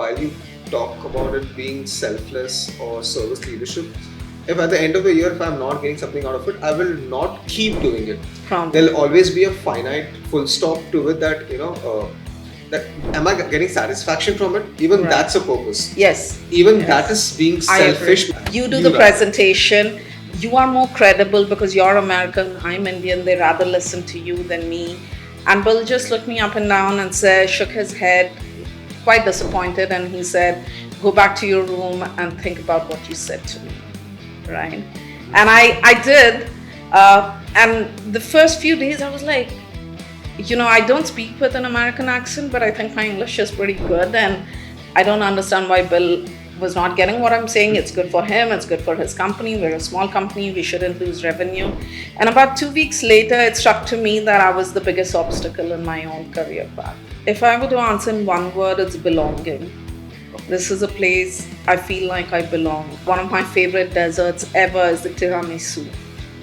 while you talk about it being selfless or service leadership, if at the end of the year, if I'm not getting something out of it, I will not keep doing it. There'll always be a finite full stop to it that am I getting satisfaction from it? Even that's a purpose. Yes. Even that is being selfish. You do the presentation. You are more credible because you're American, I'm Indian. They rather listen to you than me. And Bill just looked me up and down and shook his head, quite disappointed, and he said, "Go back to your room and think about what you said to me." Right? And I did. And the first few days I was like, I don't speak with an American accent, but I think my English is pretty good. And I don't understand why Bill was not getting what I'm saying. It's good for him. It's good for his company. We're a small company. We shouldn't lose revenue. And about 2 weeks later, it struck to me that I was the biggest obstacle in my own career path. If I were to answer in one word, it's belonging. This is a place I feel like I belong. One of my favorite desserts ever is the tiramisu.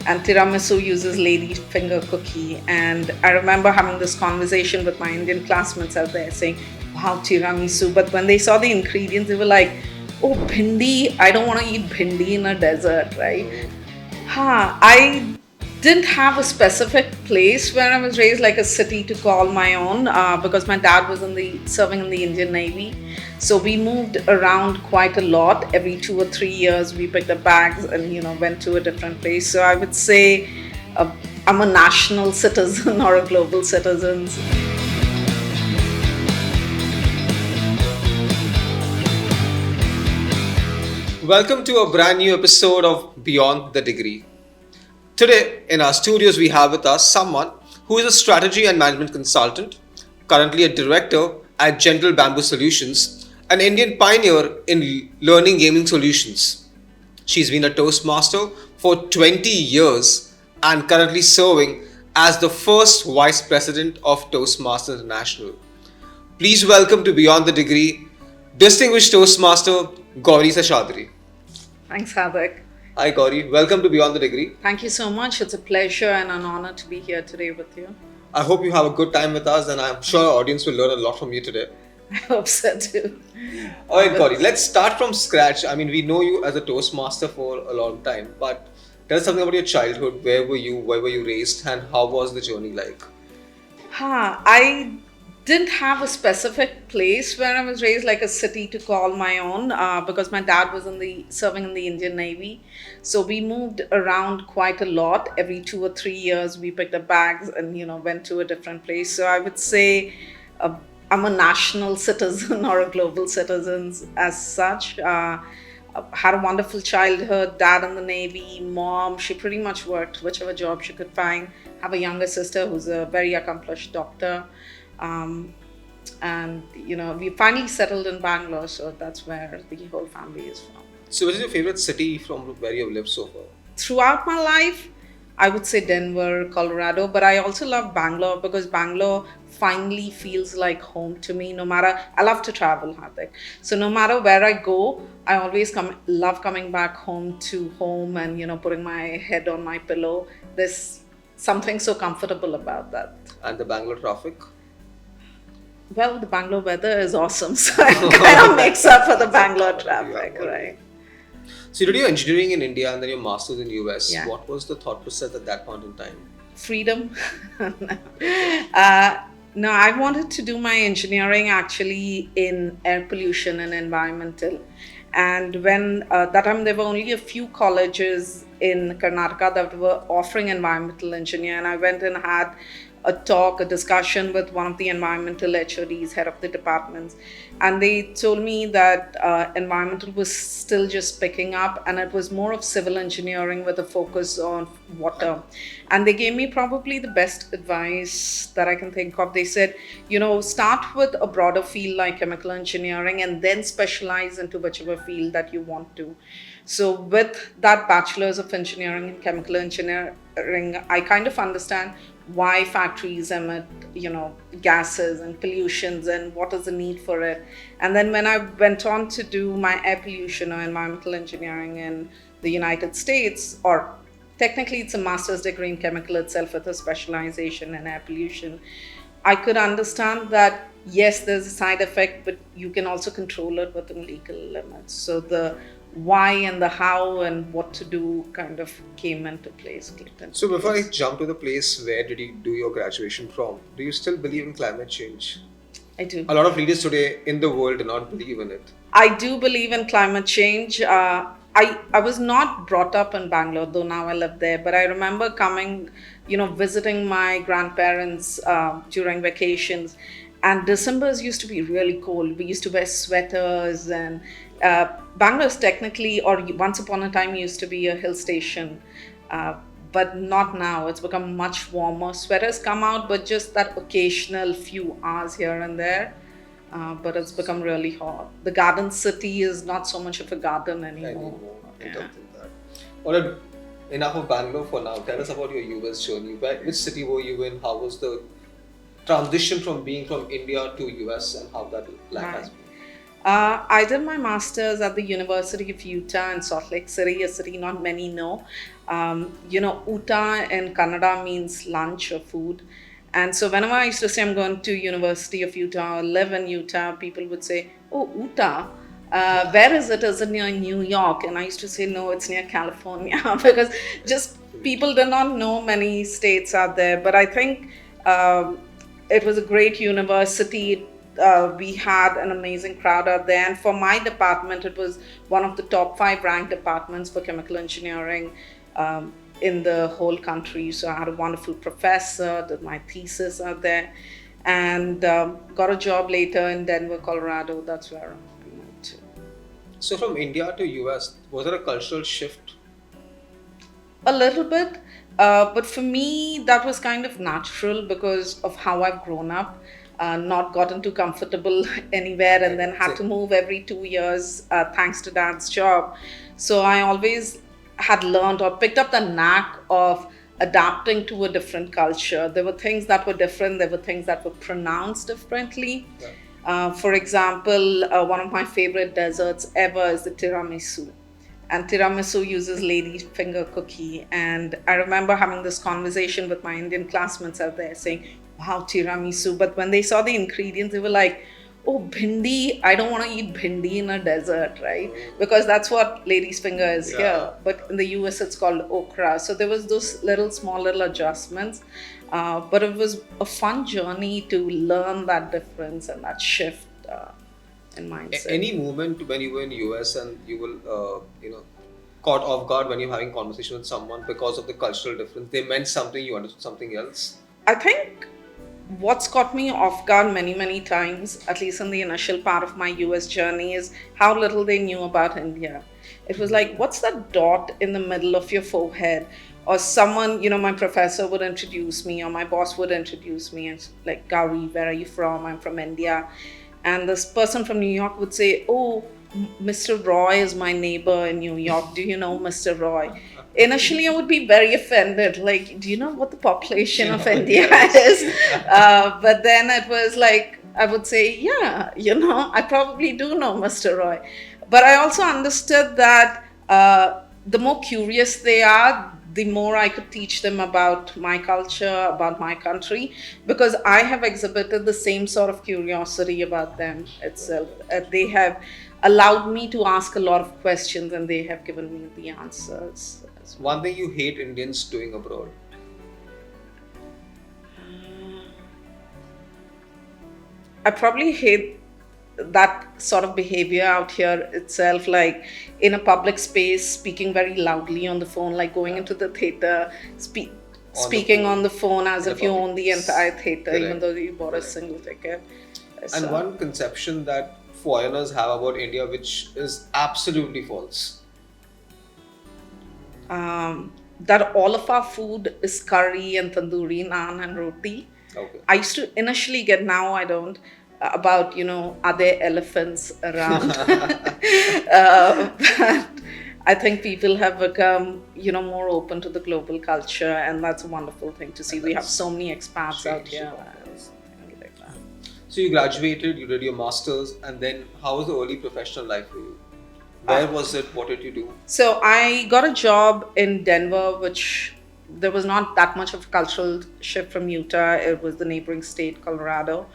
And tiramisu uses lady finger cookie. And I remember having this conversation with my Indian classmates out there saying, wow, tiramisu. But when they saw the ingredients, they were like, oh, bhindi, I don't want to eat bhindi in a dessert, right? I didn't have a specific place where I was raised, like a city to call my own, because my dad was serving in the Indian Navy. So we moved around quite a lot. Every 2 or 3 years, we picked up bags and, went to a different place. So I would say I'm a national citizen or a global citizen. Welcome to a brand new episode of Beyond the Degree. Today, in our studios, we have with us someone who is a strategy and management consultant, currently a director at General Bamboo Solutions, an Indian pioneer in learning gaming solutions. She's been a Toastmaster for 20 years and currently serving as the first Vice President of Toastmasters International. Please welcome to Beyond the Degree, distinguished Toastmaster Gauri Seshadri. Thanks, Hardik. Hi Gauri, welcome to Beyond the Degree. Thank you so much. It's a pleasure and an honor to be here today with you. I hope you have a good time with us and I'm sure our audience will learn a lot from you today. I hope so too. Alright Gauri, let's start from scratch. I mean, we know you as a Toastmaster for a long time, but tell us something about your childhood. Where were you raised, and how was the journey like? I didn't have a specific place where I was raised, like a city to call my own, because my dad was serving in the Indian Navy. So we moved around quite a lot. Every 2 or 3 years, we picked up bags and went to a different place. So I would say I'm a national citizen or a global citizen as such. Had a wonderful childhood. Dad in the Navy, mom, she pretty much worked whichever job she could find. Have a younger sister who's a very accomplished doctor. And we finally settled in Bangalore, so that's where the whole family is from. So what is your favorite city from where you've lived so far? Throughout my life, I would say Denver, Colorado, but I also love Bangalore because Bangalore finally feels like home to me. I love to travel, Hardik. So no matter where I go, I always love coming back home and putting my head on my pillow. There's something so comfortable about that. And the Bangalore traffic? Well, the Bangalore weather is awesome, so it kind of makes up for the Bangalore traffic, right? So you did your engineering in India and then your master's in US. Yeah. What was the thought process at that point in time? Freedom. No, I wanted to do my engineering actually in air pollution and environmental. And when that time there were only a few colleges in Karnataka that were offering environmental engineer, and I went and had a discussion with one of the environmental HODs, head of the departments, and they told me that environmental was still just picking up and it was more of civil engineering with a focus on water. And they gave me probably the best advice that I can think of. They said, start with a broader field like chemical engineering and then specialize into whichever field that you want to. So with that bachelor's of engineering in chemical engineering, I kind of understand why factories emit, gases and pollutions and what is the need for it. And then when I went on to do my air pollution or environmental engineering in the United States, or technically it's a master's degree in chemical itself with a specialization in air pollution, I could understand that yes, there's a side effect, but you can also control it within legal limits. So the why and the how and what to do kind of came into place. Clicked into So before I place. jump to the place, where did you do your graduation from? Do you still believe in climate change? I do. A lot of leaders today in the world do not believe in it. I do believe in climate change. I was not brought up in Bangalore, though now I live there. But I remember coming, visiting my grandparents during vacations, and December's used to be really cold. We used to wear sweaters, and Bangalore is technically, or once upon a time, used to be a hill station. Uh, but not now. It's become much warmer. Sweaters come out, but just that occasional few hours here and there. But it's become really hot. The garden city is not so much of a garden anymore. I Yeah. don't think that. Alright, enough of Bangalore for now. Tell us about your US journey. Which city were you in? How was the transition from being from India to US and how that life has been? I did my master's at the University of Utah in Salt Lake City, a city not many know. Utah in Kannada means lunch or food. And so whenever I used to say I'm going to University of Utah or live in Utah, people would say, "Oh, Utah. Where is it? Is it near New York?" And I used to say, "No, it's near California," because just people do not know many states out there. But I think um, it was a great university. We had an amazing crowd out there, and for my department, it was one of the top 5 ranked departments for chemical engineering in the whole country. So I had a wonderful professor, did my thesis out there, and got a job later in Denver, Colorado. That's where I moved to. So from India to US, was there a cultural shift? A little bit, but for me, that was kind of natural because of how I've grown up. Not gotten too comfortable anywhere, and then had to move every 2 years thanks to dad's job. So I always had learned or picked up the knack of adapting to a different culture. There were things that were different, there were things that were pronounced differently. Yeah. For example, one of my favorite desserts ever is the tiramisu. And tiramisu uses lady's finger cookie. And I remember having this conversation with my Indian classmates out there saying, "Wow, tiramisu." But when they saw the ingredients, they were like, "Oh, bhindi. I don't want to eat bhindi in a dessert," right? Because that's what lady's finger is here. But in the US, it's called okra. So there was those small little adjustments. But it was a fun journey to learn that difference and that shift in mindset. Any moment when you were in US and you were, caught off guard when you're having conversation with someone because of the cultural difference? They meant something, you understood something else. I think what's caught me off guard many, many times, at least in the initial part of my US journey, is how little they knew about India. It was like, what's that dot in the middle of your forehead? Or someone, my professor would introduce me, or my boss would introduce me, and like, "Gauri, where are you from?" "I'm from India." And this person from New York would say, "Oh, Mr. Roy is my neighbor in New York. Do you know Mr. Roy?" Initially, I would be very offended. Like, "Do you know what the population of India is?" But then it was like, I would say, "Yeah, I probably do know Mr. Roy." But I also understood that the more curious they are, the more I could teach them about my culture, about my country, because I have exhibited the same sort of curiosity about them itself. They have allowed me to ask a lot of questions, and they have given me the answers. One thing you hate Indians doing abroad? I probably hate that sort of behavior out here itself, like in a public space, speaking very loudly on the phone, like going into the theater, speaking on the phone as if you own the entire theater, even though you bought a single ticket. And one conception that foreigners have about India, which is absolutely false. That all of our food is curry and tandoori, naan and roti. Okay. I used to initially get, now I don't, about, are there elephants around? But I think people have become, more open to the global culture, and that's a wonderful thing to see. We have so many expats out here. So you graduated, you did your masters, and then how was the early professional life for you? Where was it? What did you do? So I got a job in Denver, which there was not that much of a cultural shift from Utah. It was the neighboring state, Colorado.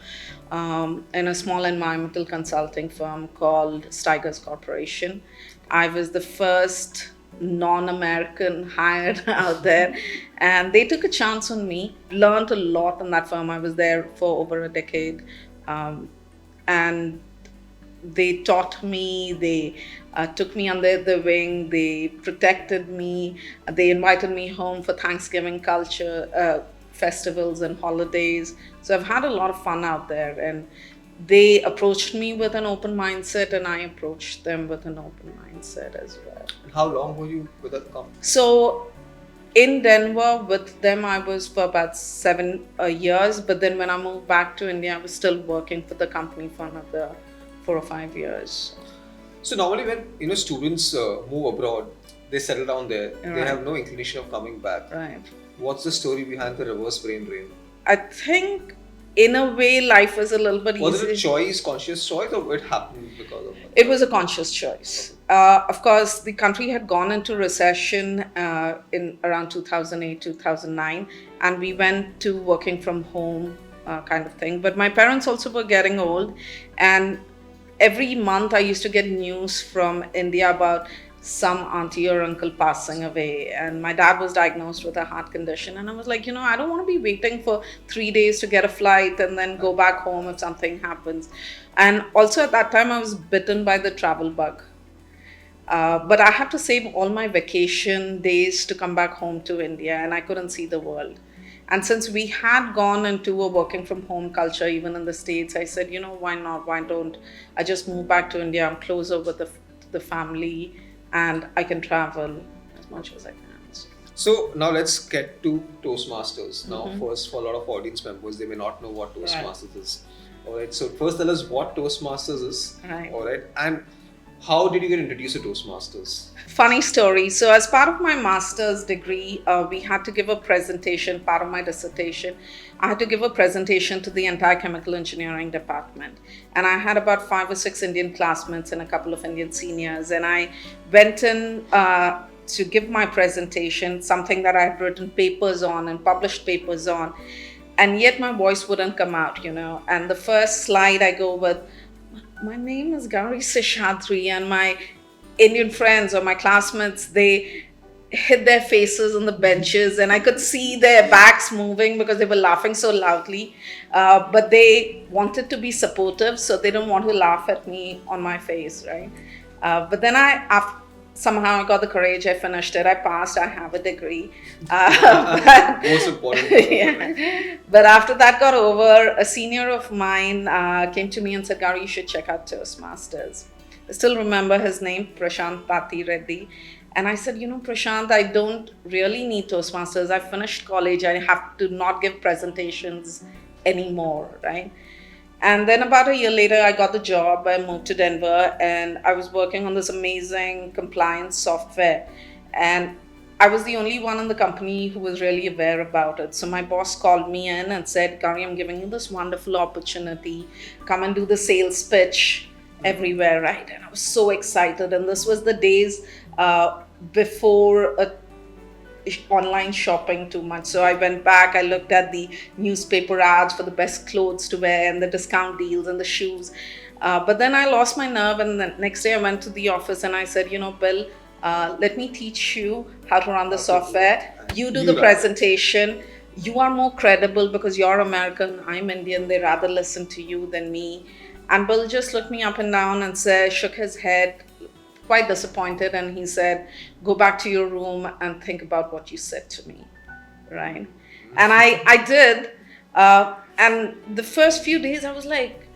in a small environmental consulting firm called Steigers Corporation. I was the first non-American hired out there, and they took a chance on me. Learned a lot in that firm. I was there for over a decade, and they taught me, they took me under the wing, they protected me, they invited me home for Thanksgiving culture festivals and holidays. So I've had a lot of fun out there, and they approached me with an open mindset, and I approached them with an open mindset as well. And how long were you with that company? So in Denver with them, I was for about 7 years. But then when I moved back to India, I was still working for the company for another 4 or 5 years. So normally when students move abroad, they settle down there. They Right. have no inclination of coming back. Right. What's the story behind the reverse brain drain? I think in a way life was a little bit Was it a easy. choice, conscious choice, or it happened because of it? It was a conscious choice. Of course, the country had gone into recession in around 2008, 2009, and we went to working from home kind of thing. But my parents also were getting old, and every month I used to get news from India about some auntie or uncle passing away, and my dad was diagnosed with a heart condition, and I was like, I don't want to be waiting for 3 days to get a flight and then go back home if something happens. And also at that time I was bitten by the travel bug, but I had to save all my vacation days to come back home to India, and I couldn't see the world. And since we had gone into a working from home culture, even in the States, I said, why not? Why don't I just move back to India? I'm closer with the family, and I can travel as much as I can. So now let's get to Toastmasters. Now, first, for a lot of audience members, they may not know what Toastmasters is. All right. So first, tell us what Toastmasters is. Right. All right. And how did you get introduced to Toastmasters? Funny story. So, as part of my master's degree, we had to give a presentation, part of my dissertation. I had to give a presentation to the entire chemical engineering department. And I had about 5 or 6 Indian classmates and a couple of Indian seniors. And I went in to give my presentation, something that I had written papers on and published papers on. And yet my voice wouldn't come out, And the first slide I go with, my name is Gauri Seshadri, and my Indian friends or my classmates, they hid their faces on the benches, and I could see their backs moving because they were laughing so loudly. But they wanted to be supportive, so they didn't want to laugh at me on my face, right? But then somehow I got the courage, I finished it, I passed, I have a degree. Most important. Yeah. But after that got over, a senior of mine came to me and said, Gauri, you should check out Toastmasters. I still remember his name, Prashant Tati Reddy. And I said, Prashant, I don't really need Toastmasters. I finished college. I have to not give presentations anymore, right? And then about a year later, I got the job. I moved to Denver, and I was working on this amazing compliance software. And I was the only one in the company who was really aware about it. So my boss called me in and said, Gauri, I'm giving you this wonderful opportunity. Come and do the sales pitch everywhere, right? And I was so excited. And this was the days before online shopping too much. So I went back, I looked at the newspaper ads for the best clothes to wear and the discount deals and the shoes. But then I lost my nerve, and the next day I went to the office and I said, Bill, let me teach you how to run the software. You do the presentation. You are more credible because you're American, I'm Indian. They rather listen to you than me. And Bill just looked me up and down and shook his head, quite disappointed, and he said, go back to your room and think about what you said to me, right? And I did. And the first few days I was like,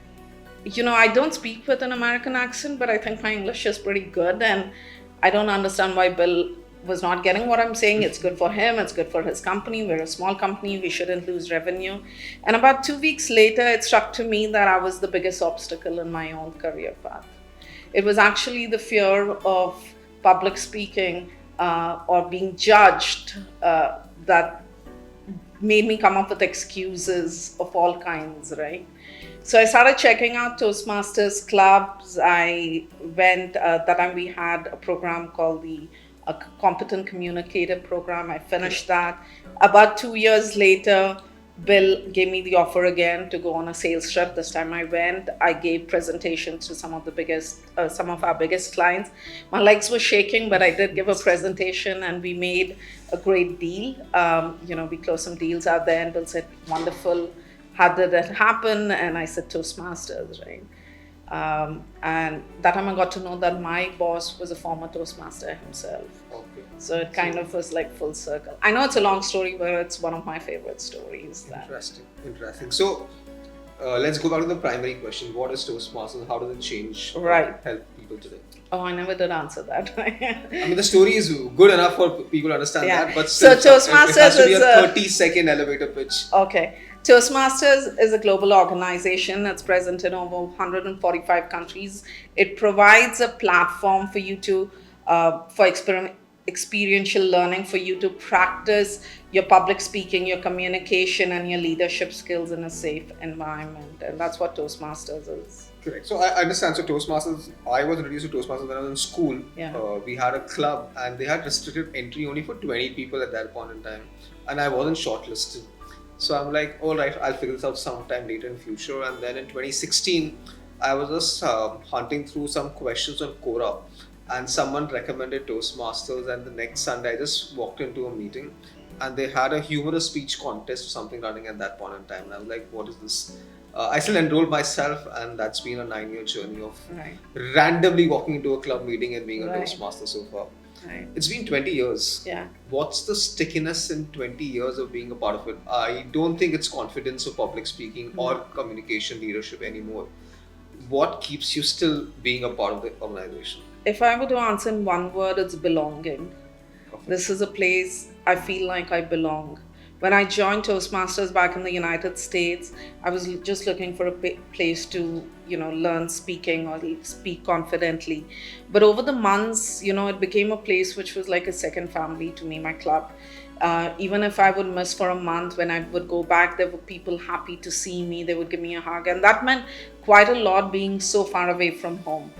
I don't speak with an American accent, but I think my English is pretty good, and I don't understand why Bill was not getting what I'm saying. It's good for him, it's good for his company. We're a small company, we shouldn't lose revenue. And about 2 weeks later, it struck to me that I was the biggest obstacle in my own career path. It was actually the fear of public speaking or being judged that made me come up with excuses of all kinds, right? So I started checking out Toastmasters clubs. I went, that time we had a program called the Competent Communicator program. I finished that. About 2 years later, Bill gave me the offer again to go on a sales trip. This time I went. I gave presentations to some of our biggest clients. My legs were shaking, but I did give a presentation, and we made a great deal. We closed some deals out there, and Bill said, "Wonderful. How did that happen?" And I said, "Toastmasters, right?" And that time I got to know that my boss was a former Toastmaster himself. Okay. So it kind of was like full circle. I know it's a long story, but it's one of my favorite stories. Interesting. So let's go back to the primary question. What is Toastmasters? How does it change? Right. Help people today? Oh, I never did answer that. I mean, the story is good enough for people to understand Yeah. that, but still, So Toastmasters it has to be is a 30-second elevator pitch. Okay. Toastmasters is a global organization that's present in over 145 countries. It provides a platform for you to, for experiential learning, for you to practice your public speaking, your communication, and your leadership skills in a safe environment. And that's what Toastmasters is. Correct. So I understand. So Toastmasters, I was introduced to Toastmasters when I was in school. Yeah. We had a club and they had restricted entry only for 20 people at that point in time. And I wasn't shortlisted. So I'm like, all right, I'll figure this out sometime later in future. And then in 2016, I was just hunting through some questions on Quora, and someone recommended Toastmasters. And the next Sunday, I just walked into a meeting, and they had a humorous speech contest or something running at that point in time. And I was like, what is this? I still enrolled myself, and that's been a 9-year journey of randomly walking into a club meeting and being a Toastmaster so far. Right. It's been 20 years. Yeah. What's the stickiness in 20 years of being a part of it? I don't think it's confidence or public speaking or communication leadership anymore. What keeps you still being a part of the organization? If I were to answer in one word, it's belonging. Okay. This is a place I feel like I belong. When I joined Toastmasters back in the United States, I was just looking for a place to, learn speaking or speak confidently. But over the months, it became a place which was like a second family to me, my club. Even if I would miss for a month, when I would go back, there were people happy to see me. They would give me a hug. And that meant quite a lot, being so far away from home.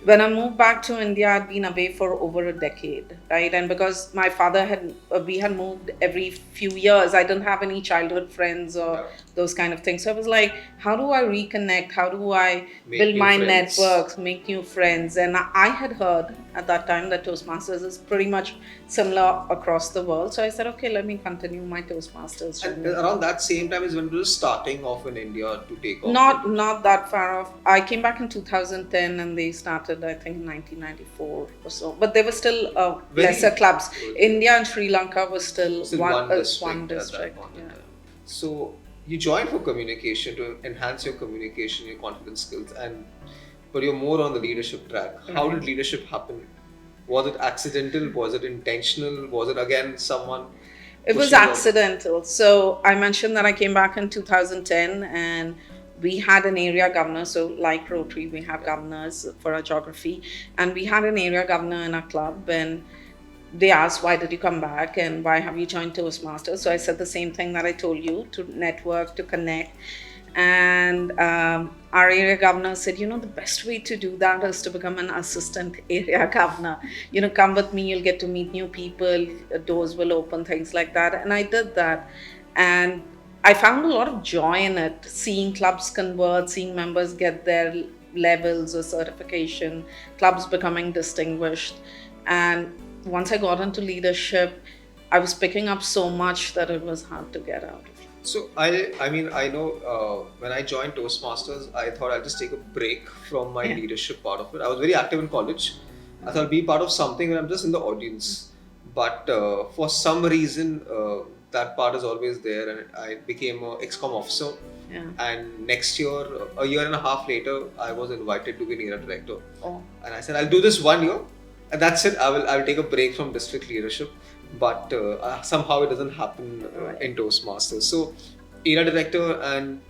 When I moved back to India, I'd been away for over a decade, right? And because my father we had moved every few years, I didn't have any childhood friends or those kind of things. So I was like, how do I reconnect? How do I build my networks, make new friends? And I had heard at that time that Toastmasters is pretty much similar across the world. So I said, okay, let me continue my Toastmasters journey. And around that same time is when it was starting off in India to take off. Not that far off. I came back in 2010 and they started, I think, in 1994 or so. But there were still lesser clubs. India and Sri Lanka was still one district. So you joined for communication, to enhance your communication, your confidence skills, but you're more on the leadership track. How did leadership happen? Was it accidental? Was it intentional? Was it again someone? It was accidental. So I mentioned that I came back in 2010 and we had an area governor. So like Rotary, we have governors for our geography, and we had an area governor in our club, and they asked, why did you come back and why have you joined Toastmasters? So I said the same thing that I told you, to network, to connect. And our area governor said, the best way to do that is to become an assistant area governor. Come with me, you'll get to meet new people, doors will open, things like that. And I did that. And I found a lot of joy in it, seeing clubs convert, seeing members get their levels or certification, clubs becoming distinguished. And once I got into leadership, I was picking up so much that it was hard to get out of. So I know when I joined Toastmasters, I thought I'll just take a break from my leadership part of it. I was very active in college. I thought I'll be part of something when I'm just in the audience. But for some reason, that part is always there, and I became an XCOM officer. Yeah. And next year, a year and a half later, I was invited to be an area director. Oh. And I said, I'll do this 1 year. And that's it. I will take a break from district leadership, but somehow it doesn't happen in Toastmasters. So, area director, and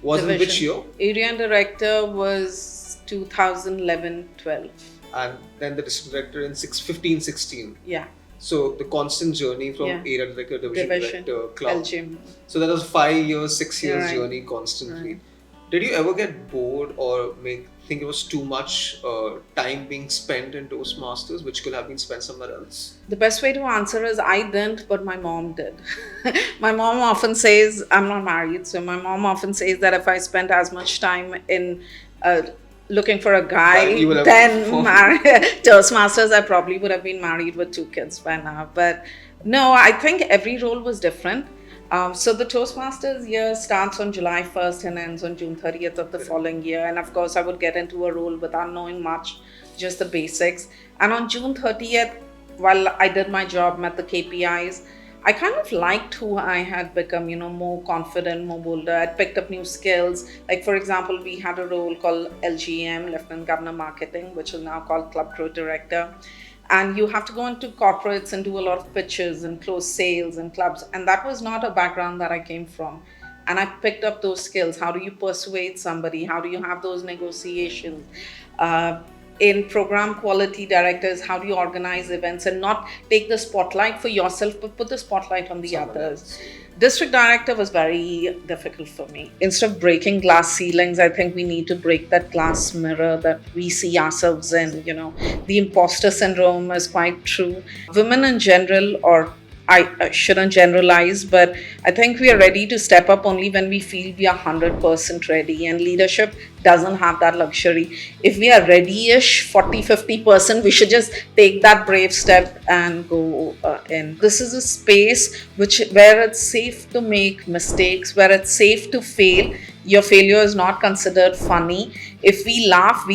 was in which year? Area director was 2011-12. And then the district director in 15-16. Yeah. So the constant journey from area director, division director, club. Belgium. So that was 5 years, 6 years journey constantly. Right. Did you ever get bored or make think it was too much time being spent in Toastmasters, which could have been spent somewhere else? The best way to answer is I didn't, but my mom did. My mom often says, I'm not married, so my mom often says that if I spent as much time in uh, looking for a guy, You will have then fallen. Toastmasters, I probably would have been married with 2 kids by now. But no, I think every role was different. So the Toastmasters year starts on July 1st and ends on June 30th of the following year. And of course, I would get into a role without knowing much, just the basics. And on June 30th, while I did my job, met the KPIs, I kind of liked who I had become, more confident, more bolder. I'd picked up new skills. Like, for example, we had a role called LGM, Lieutenant Governor Marketing, which is now called Club Growth Director. And you have to go into corporates and do a lot of pitches and close sales and clubs. And that was not a background that I came from. And I picked up those skills. How do you persuade somebody? How do you have those negotiations? Uh, in program quality directors, how do you organize events and not take the spotlight for yourself, but put the spotlight on the Someone others? else. District director was very difficult for me. Instead of breaking glass ceilings, I think we need to break that glass mirror that we see ourselves in. The imposter syndrome is quite true. Women in general, or I shouldn't generalize, but I think we are ready to step up only when we feel we are 100% ready. And leadership doesn't have that luxury. If we are ready-ish, 40-50%, we should just take that brave step and go in. This is a space where it's safe to make mistakes, where it's safe to fail. Your failure is not considered funny. If we laugh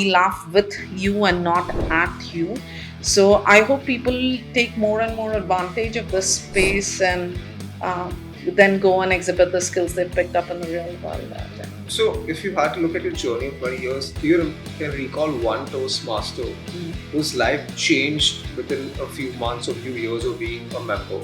with you and not at you. So I hope people take more and more advantage of this space and then go and exhibit the skills they've picked up in the real world. So, if you had to look at your journey of 20 years, do you can recall one Toastmaster whose life changed within a few months or few years of being a member?